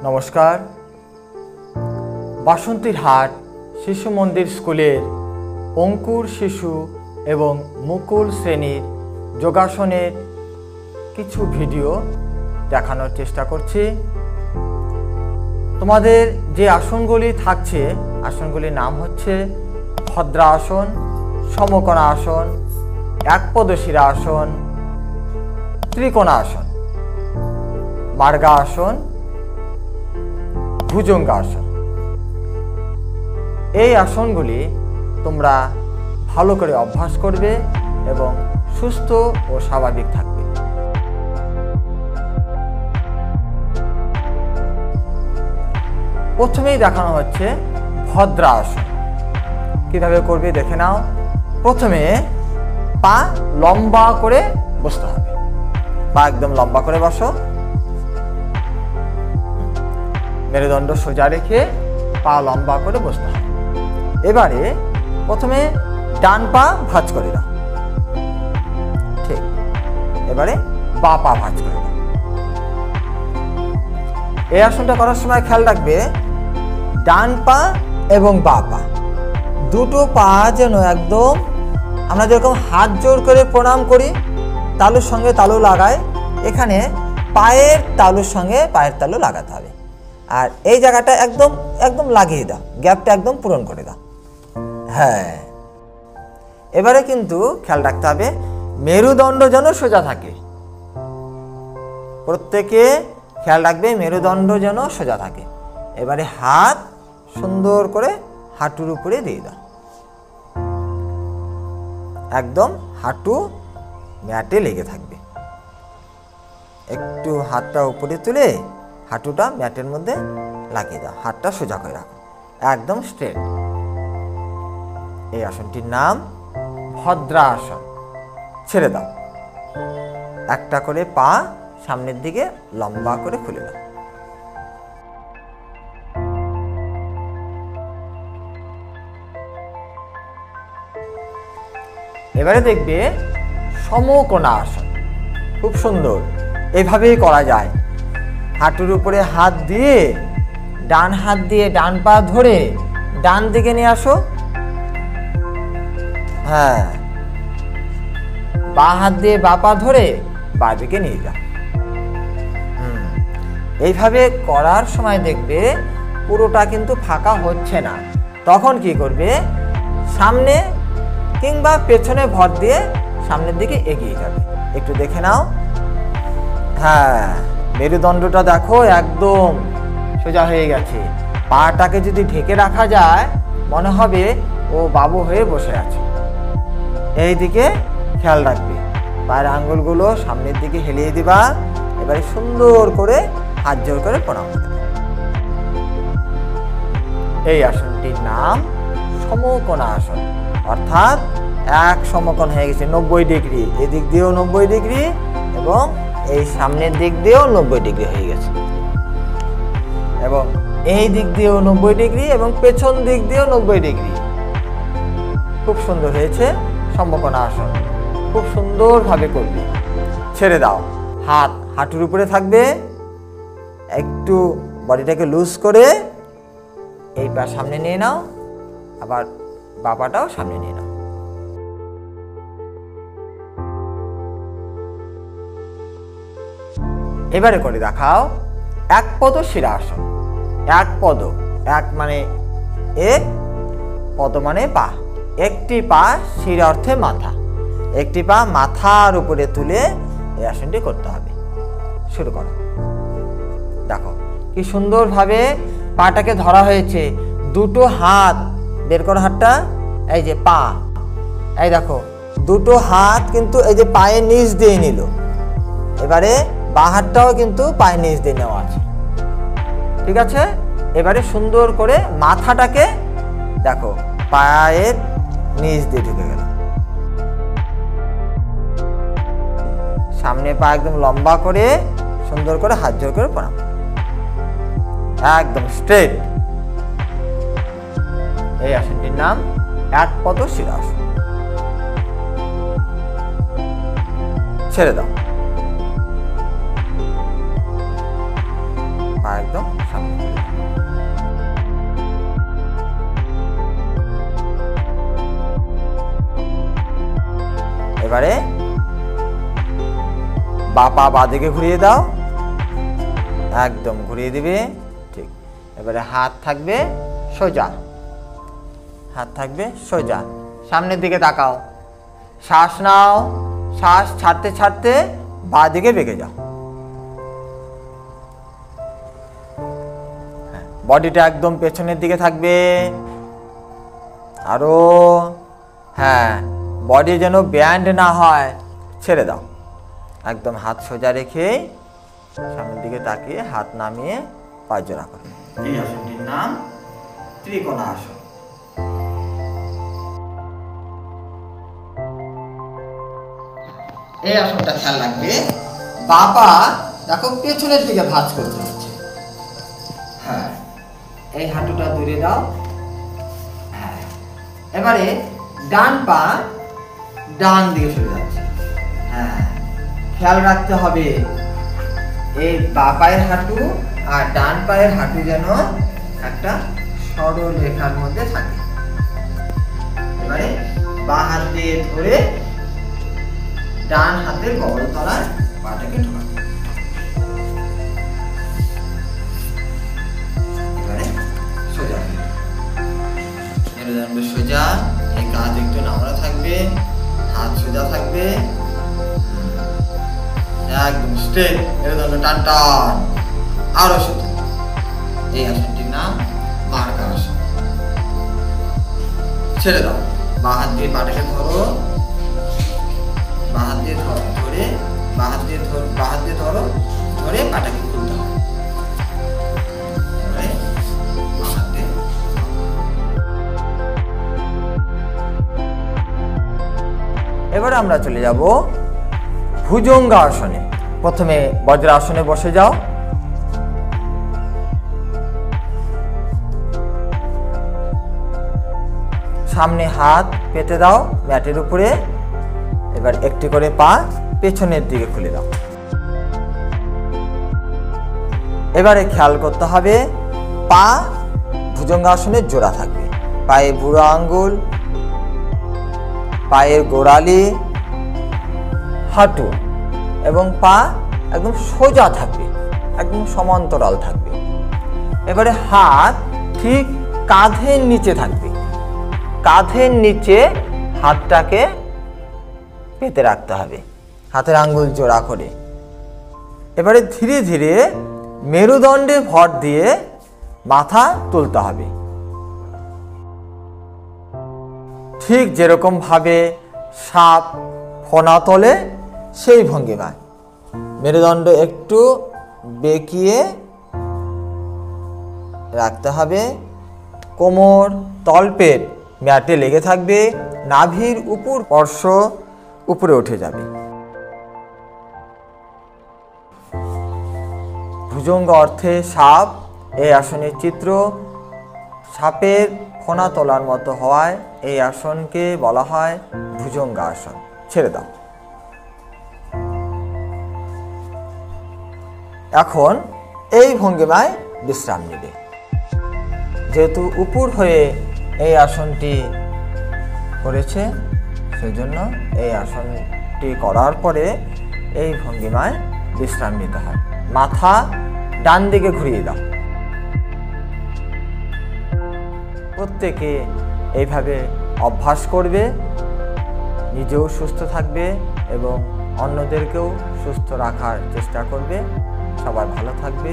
নমস্কার। বাসন্তীর হাট শিশু মন্দির স্কুলের অঙ্কুর শিশু এবং মুকুল শ্রেণীর যোগাসনের কিছু ভিডিও দেখানোর চেষ্টা করছি। তোমাদের যে আসনগুলি থাকছে, আসনগুলির নাম হচ্ছে ভদ্রাসন, সমকোণা আসন, একপদশিরা আসন, ত্রিকোণা আসন, মার্গা আসন, ভুজঙ্গাসন। এই আসনগুলি তোমরা ভালো করে অভ্যাস করবে এবং সুস্থ ও স্বাভাবিক থাকবে। প্রথমেই দেখানো হচ্ছে ভদ্রাসন। কিভাবে করবে দেখে নাও। প্রথমে পা লম্বা করে বসতে হবে। পা একদম লম্বা করে বসো। মেরুদণ্ড সোজা রেখে পা লম্বা করে বসতে হবে। এবারে প্রথমে ডান পা ভাঁজ করে দাও। ঠিক। এবারে বা পা ভাঁজ করে দাও। এই আসনটা করার সময় খেয়াল রাখবে ডান পা এবং বা পা দুটো পা যেন একদম আমরা যেরকম হাত জোর করে প্রণাম করি, তালুর সঙ্গে তালু লাগায়, এখানে পায়ের তালুর সঙ্গে পায়ের তালু লাগাতে হবে। আর এই জায়গাটা একদম একদম লাগিয়ে দাও, গ্যাপটা একদম পূরণ করে দাও। হ্যাঁ, এবারে কিন্তু খেয়াল রাখতে হবে মেরুদণ্ড যেন সোজা থাকে। প্রত্যেকে খেয়াল রাখবে মেরুদণ্ড যেন সোজা থাকে। এবারে হাত সুন্দর করে হাঁটুর উপরে দিয়ে দাও। একদম হাঁটু ম্যাটে লেগে থাকবে। একটু হাতটা উপরে তুলে হাঁটুটা ম্যাটের মধ্যে লাগিয়ে দাও। হাতটা সোজা করে রাখো, একদম স্ট্রেট। এই আসনটির নাম ভদ্রাসন। ছেড়ে দাও। একটা করে পা সামনের দিকে লম্বা করে খুলে দাও। এবারে দেখবে সমকোণা আসন। খুব সুন্দর, এভাবেই করা যায়। হাঁটুর উপরে হাত দিয়ে ডান হাত দিয়ে ডান পা ধরে ডান দিকে নিয়ে আসো। হ্যাঁ, বা হাত দিয়ে বা পা ধরে বা দিকে নিয়ে যাও। এইভাবে করার সময় দেখবে পুরোটা কিন্তু ফাঁকা হচ্ছে না। তখন কি করবে, সামনে কিংবা পেছনে ভর দিয়ে সামনের দিকে এগিয়ে যাবে। একটু দেখে নাও। হ্যাঁ, মেরুদণ্ডটা দেখো একদম সোজা হয়ে গেছে। পাটাকে যদি ঢেকে রাখা যায় মনে হবে ও বাবু হয়ে বসে আছে। এই দিকে খেয়াল রাখবে। পায়ের আঙ্গুলগুলো সামনের দিকে হেলিয়ে দিবা। এবারে সুন্দর করে হাত জোর করে প্রণাম করবে। এই আসনটির নাম সমকোণা আসন, অর্থাৎ এক সমকোণ হয়ে গেছে 90 ডিগ্রি। এদিক দিয়েও 90 ডিগ্রি এবং এই সামনের দিক দিয়েও 90 ডিগ্রি হয়ে গেছে, এবং এই দিক দিয়েও 90 ডিগ্রি এবং পেছন দিক দিয়েও 90 ডিগ্রি। খুব সুন্দর হয়েছে সমকোণা আসন। খুব সুন্দরভাবে করবে। ছেড়ে দাও। হাত হাঁটুর উপরে থাকবে। একটু বডিটাকে লুজ করে এই পা সামনে নিয়ে নাও, আবার বাপাটাও সামনে নিয়ে নাও। এবারে করে দেখাও একপদশিরা আসন। এক পদ, এক মানে এক, পদ মানে পা। একটি পা শিরা অর্থে মাথা। একটি পা মাথার উপরে তুলে এই আসনটি করতে হবে। শুরু করো। দেখো কি সুন্দরভাবে পাটাকে ধরা হয়েছে। দুটো হাত বের করো, হাতটা এই যে পা, এই দেখো দুটো হাত কিন্তু এই যে পায়ের নিচ দিয়ে নিল। এবারে বা হাতটাও কিন্তু পায়ের নিচ দিয়ে নেওয়া আছে। ঠিক আছে। এবারে সুন্দর করে মাথাটাকে দেখো পায়ের নিচ দিয়ে ঢুকে গেল। সামনে পা একদম লম্বা করে সুন্দর করে হাত জোর করে প্রণাম, একদম স্ট্রেট। এই আসনটির নাম একপদশিরা আসন। ছেড়ে দাও। একদম সামনে। এবারে বা পা বাঁদিকে ঘুরিয়ে দাও, একদম ঘুরিয়ে দিবে, ঠিক। এবারে হাত থাকবে সোজা, হাত থাকবে সোজা, সামনের দিকে তাকাও, শ্বাস নাও, শ্বাস ছাড়তে ছাড়তে বাঁ দিকে বেঁকে যাও। বডিটা একদম পেছনের দিকে থাকবে, আরো, হ্যাঁ, বডি যেন ব্যান্ড না হয়, ছেড়ে দাও। একদম হাত সোজা রেখে সামনের দিকে তাকিয়ে হাত নামিয়ে পা জোড়া করো। এই আসনটির নাম ত্রিকোণাসন। এই আসনটা খেয়াল রাখবে, বাঁ পা দেখো পেছনের দিকে ভাঁজ করতে হচ্ছে, হ্যাঁ, এই হাঁটুটা দূরে দাও, হ্যাঁ। এবারে ডান পা ডান দিকে সরে যাচ্ছে, হ্যাঁ। খেয়াল রাখতে হবে এই বাঁ পায়ের হাঁটু আর ডান পায়ের হাঁটু যেন একটা সরল রেখার মধ্যে থাকে। এবারে বাঁ হাত দিয়ে ধরে ডান হাতের গহ্বর তলায় পাটাকে ঢোকাতে, এবারে সোজা মেরুদণ্ড সোজা, এই কাঁধ একটু নামড়া থাকবে, হাত সোজা থাকবে, একদম স্ট্রেট, মেরুদণ্ড টান টান, আরো সোজা। এই আসনটির নাম মার্গাসন। ছেড়ে দাও, বাঁ হাত দিয়ে পাটাকে ধরো, বাঁ হাত দিয়ে ধরে, বাঁ হাত দিয়ে ধরো, ধরে পাটাকে খুলতে হবে। এবারে আমরা চলে যাব ভুজঙ্গাসনে। প্রথমে বজ্রাসনে বসে যাও, সামনে হাত পেতে দাও ম্যাটের উপরে। এবার একটি করে পা পেছনের দিকে খুলে দাও। এবারে খেয়াল করতে হবে পা ভুজঙ্গাসনে জোড়া থাকবে, পায়ে বুড়ো আঙ্গুল, পায়ের গোড়ালি, হাঁটু এবং পা একদম সোজা থাকবে, একদম সমান্তরাল থাকবে। এবারে হাত ঠিক কাঁধের নিচে থাকবে, কাঁধের নিচে হাতটাকে পেতে রাখতে হবে, হাতের আঙ্গুল জোড়া করে। এবারে ধীরে ধীরে মেরুদণ্ডে ভর দিয়ে মাথা তুলতে হবে, ঠিক যেরকম ভাবে সাপ ফনা তোলে সেই ভঙ্গিমায়। মেরুদণ্ড একটু বেঁকিয়ে রাখতে হবে, কোমর তলপেট ম্যাটে লেগে থাকবে, নাভির উপর স্পর্শ উপরে উঠে যাবে। ভুজঙ্গ অর্থে সাপ, এই আসনের চিত্র সাপের ফনা তোলার মতো হওয়ায় এই আসনকে বলা হয় ভুজঙ্গাসন। ছেড়ে দাও। এখন এই ভঙ্গিমায় বিশ্রাম নেবে। যেহেতু উপর হয়ে এই আসনটি করেছে, সেই জন্য এই আসনটি করার পরে এই ভঙ্গিমায় বিশ্রাম নিতে হয়। মাথা ডান দিকে ঘুরিয়ে দাও। প্রত্যেকে এইভাবে অভ্যাস করবে, নিজেও সুস্থ থাকবে এবং অন্যদেরকেও সুস্থ রাখার চেষ্টা করবে। সবাই ভালো থাকবে।